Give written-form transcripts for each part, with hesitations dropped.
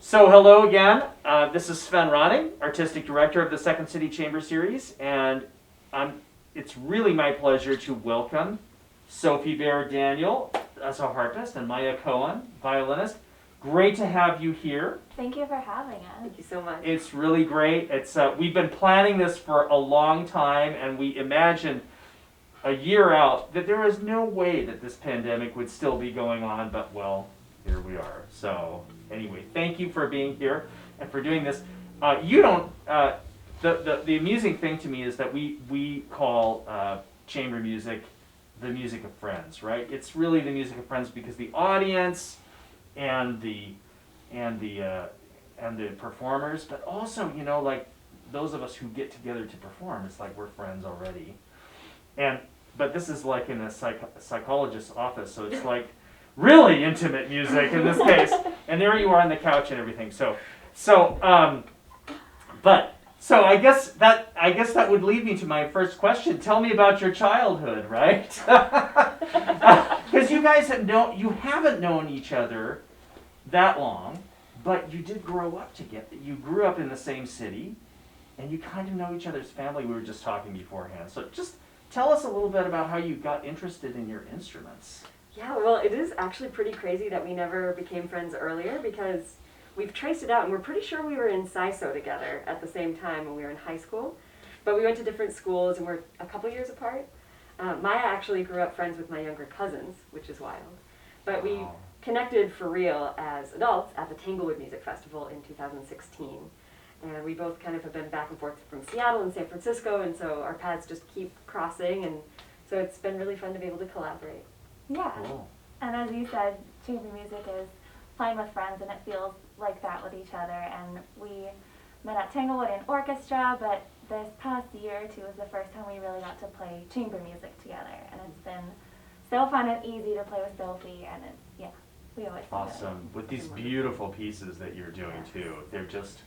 So hello again. This is Svend Rønning, Artistic Director of the Second City Chamber Series, and it's really my pleasure to welcome Sophie Baird-Daniel as a harpist and Maya Cohon, violinist. Great to have you here. Thank you for having us. Thank you so much. It's really great. It's we've been planning this for a long time, and we imagined a year out that there is no way that this pandemic would still be going on, but well, here we are. So anyway, thank you for being here and for doing this. You don't. The amusing thing to me is that we call chamber music the music of friends, right? It's really the music of friends because the audience and the performers, but also like those of us who get together to perform, it's like we're friends already. But this is like in a psychologist's office, so it's like really intimate music in this case. And there you are on the couch and everything. So I guess that would lead me to my first question. Tell me about your childhood, right? Because you guys haven't known each other that long, but you did grow up together. You grew up in the same city, and you kind of know each other's family. We were just talking beforehand. So just tell us a little bit about how you got interested in your instruments. Yeah, well, it is actually pretty crazy that we never became friends earlier because we've traced it out, and we're pretty sure we were in SISO together at the same time when we were in high school. But we went to different schools, and we're a couple years apart. Maya actually grew up friends with my younger cousins, which is wild. But we connected for real as adults at the Tanglewood Music Festival in 2016. And we both kind of have been back and forth from Seattle and San Francisco, and so our paths just keep crossing, and so it's been really fun to be able to collaborate. Yeah. Cool. And as you said, chamber music is playing with friends, and it feels like that with each other. And we met at Tanglewood in orchestra, but this past year or two was the first time we really got to play chamber music together. And it's been so fun and easy to play with Sophie, and we always enjoy it. Awesome. With these beautiful pieces that you're doing too. They're just,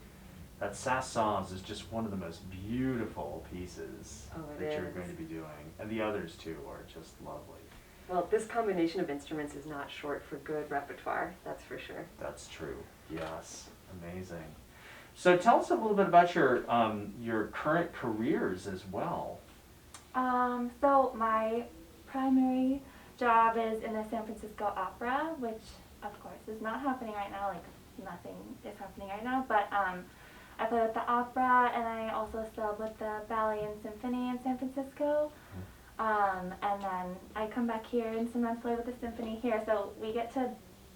that Saint-Saëns is just one of the most beautiful pieces that you're going to be doing. And the others too are just lovely. Well, this combination of instruments is not short for good repertoire, that's for sure. That's true. Yes. Amazing. So tell us a little bit about your current careers as well. So my primary job is in the San Francisco Opera, which of course is not happening right now, like nothing is happening right now, but I play with the opera, and I also sub with the ballet and symphony in San Francisco. And then I come back here and sometimes play with the symphony here, so we get to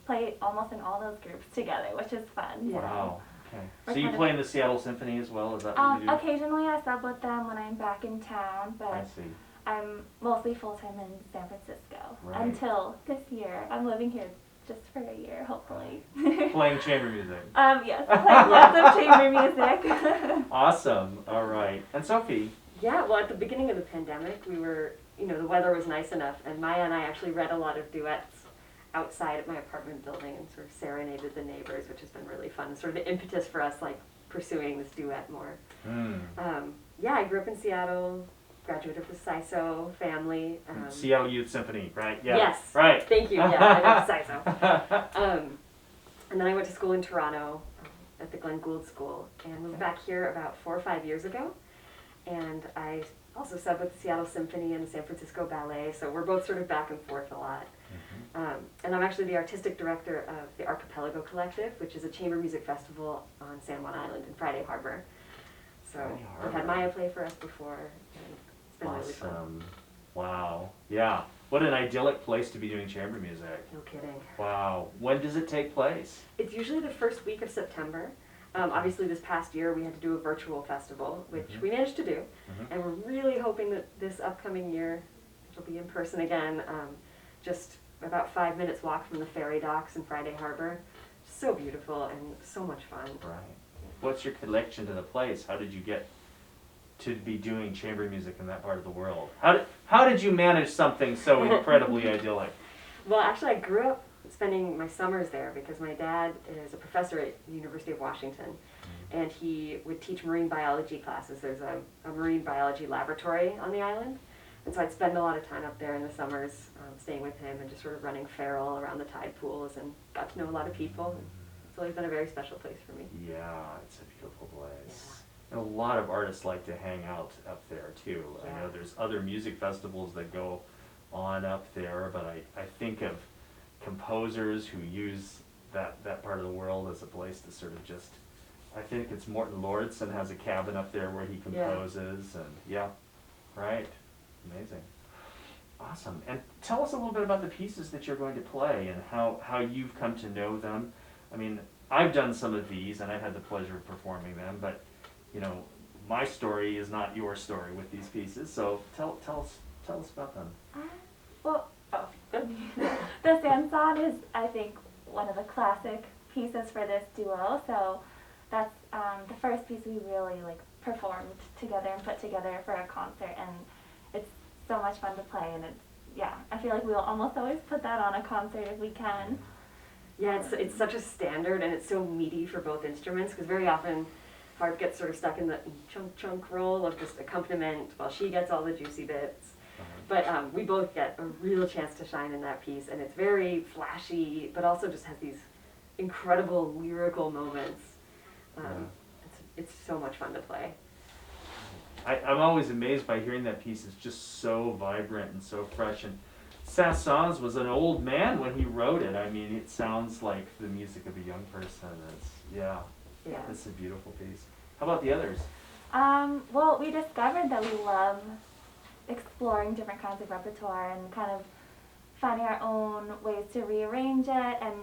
play almost in all those groups together, which is fun. Wow. Okay. We're So you kind play in the Seattle Symphony as well? Is that what you do? Occasionally I sub with them when I'm back in town, I but see. I'm mostly full-time in San Francisco Right. until this year. I'm living here just for a year, hopefully. Playing chamber music. Yes, playing lots of chamber music. Awesome. All right. And Sophie? Yeah, well, at the beginning of the pandemic, we were, the weather was nice enough, and Maya and I actually read a lot of duets outside at my apartment building and sort of serenaded the neighbors, which has been really fun. Sort of the impetus for us, like, pursuing this duet more. Yeah, I grew up in Seattle, graduated with SISO, family. Seattle Youth Symphony, right? Yeah. Yes. Right. Thank you, yeah, I know SISO. And then I went to school in Toronto at the Glenn Gould School and moved back here about 4 or 5 years ago. And I also subbed with the Seattle Symphony and the San Francisco Ballet, so we're both sort of back and forth a lot. And I'm actually the artistic director of the Archipelago Collective, which is a chamber music festival on San Juan Island in Friday Harbor. So we've had Maya play for us before, and it's been really fun. Awesome. Wow. Yeah. What an idyllic place to be doing chamber music. No kidding. Wow. When does it take place? It's usually the first week of September. Obviously this past year we had to do a virtual festival, which we managed to do, and we're really hoping that this upcoming year it'll be in person again, just about 5 minutes walk from the ferry docks in Friday Harbor. So beautiful and so much fun. Right. What's your connection to the place? How did you get to be doing chamber music in that part of the world? How did you manage something so incredibly idyllic? Well, actually I grew up spending my summers there because my dad is a professor at the University of Washington, and he would teach marine biology classes. There's a marine biology laboratory on the island, and so I'd spend a lot of time up there in the summers staying with him and just sort of running feral around the tide pools, and got to know a lot of people. It's always been a very special place for me. Yeah, it's a beautiful place. And a lot of artists like to hang out up there too. Yeah. I know there's other music festivals that go on up there, but I think of composers who use that part of the world as a place to sort of just, I think it's Morton Lordson has a cabin up there where he composes, and yeah, right, amazing. Awesome. And tell us a little bit about the pieces that you're going to play and how you've come to know them. I mean, I've done some of these and I've had the pleasure of performing them, but you know, my story is not your story with these pieces, so tell us about them. The Sand is, I think, one of the classic pieces for this duo. So that's the first piece we really like performed together and put together for a concert, and it's so much fun to play. And I feel like we'll almost always put that on a concert if we can. Yeah, it's such a standard, and it's so meaty for both instruments, because very often harp gets sort of stuck in the chunk role of just accompaniment while she gets all the juicy bits. But we both get a real chance to shine in that piece, and it's very flashy, but also just has these incredible lyrical moments. It's so much fun to play. I'm always amazed by hearing that piece. It's just so vibrant and so fresh. And Saint-Saëns was an old man when he wrote it. I mean, it sounds like the music of a young person. It's a beautiful piece. How about the others? Well, we discovered that we love exploring different kinds of repertoire and kind of finding our own ways to rearrange it and,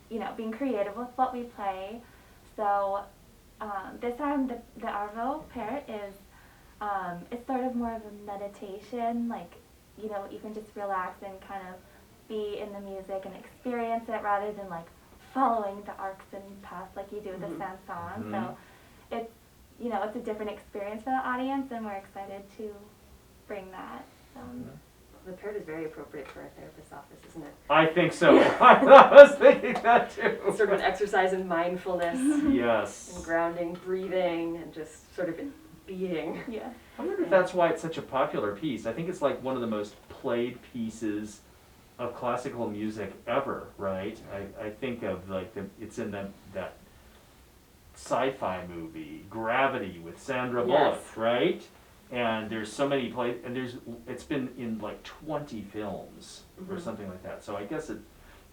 you know, being creative with what we play. So this time the Arvo pair is, it's sort of more of a meditation, like, you know, you can just relax and kind of be in the music and experience it rather than like following the arcs and paths like you do with the Saint-Saëns. So it's, you know, it's a different experience for the audience, and we're excited to bring that. The paired is very appropriate for a therapist's office, isn't it? I think so. I was thinking that too. It's sort of an exercise in mindfulness. Yes. And grounding, breathing, and just sort of being. Yeah. I wonder if that's why it's such a popular piece. I think it's like one of the most played pieces of classical music ever, right? I think of like it's in that sci-fi movie, Gravity, with Sandra Bullock, right? And there's so many plays, and it's been in like 20 films or something like that. So I guess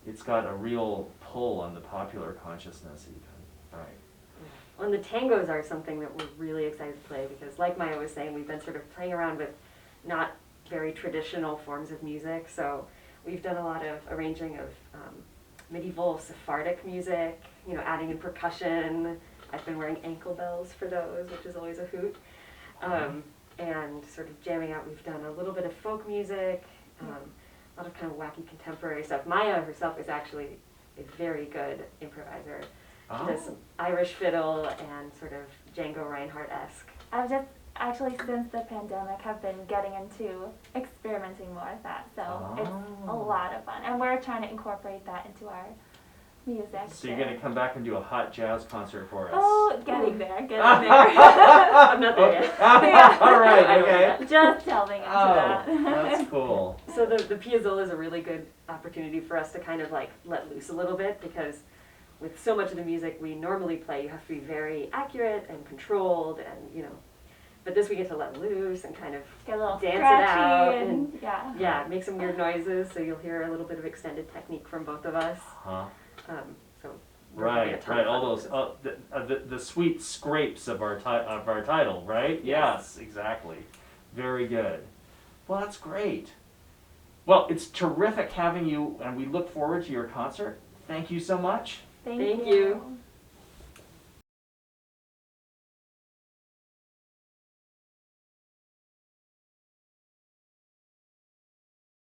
it's got a real pull on the popular consciousness even, right? Well, and the tangos are something that we're really excited to play, because like Maya was saying, we've been sort of playing around with not very traditional forms of music. So we've done a lot of arranging of medieval Sephardic music, you know, adding in percussion. I've been wearing ankle bells for those, which is always a hoot. And sort of jamming out, we've done a little bit of folk music, a lot of kind of wacky contemporary stuff. Maya herself is actually a very good improviser. She does some Irish fiddle and sort of Django Reinhardt-esque. I've just actually, since the pandemic, have been getting into experimenting more with that. So it's a lot of fun, and we're trying to incorporate that into our music. So you're going to come back and do a hot jazz concert for us? Oh, getting there. I'm not there yet. All right, okay. Just delving into that. That's cool. So the piazzolla is a really good opportunity for us to kind of like let loose a little bit, because with so much of the music we normally play, you have to be very accurate and controlled, and you know. But this we get to let loose and kind of get a little dance it out and make some weird noises. So you'll hear a little bit of extended technique from both of us. So right. All those the sweet scrapes of our title, right? Yes, exactly. Very good. Well, that's great. Well, it's terrific having you, and we look forward to your concert. Thank you so much. Thank you.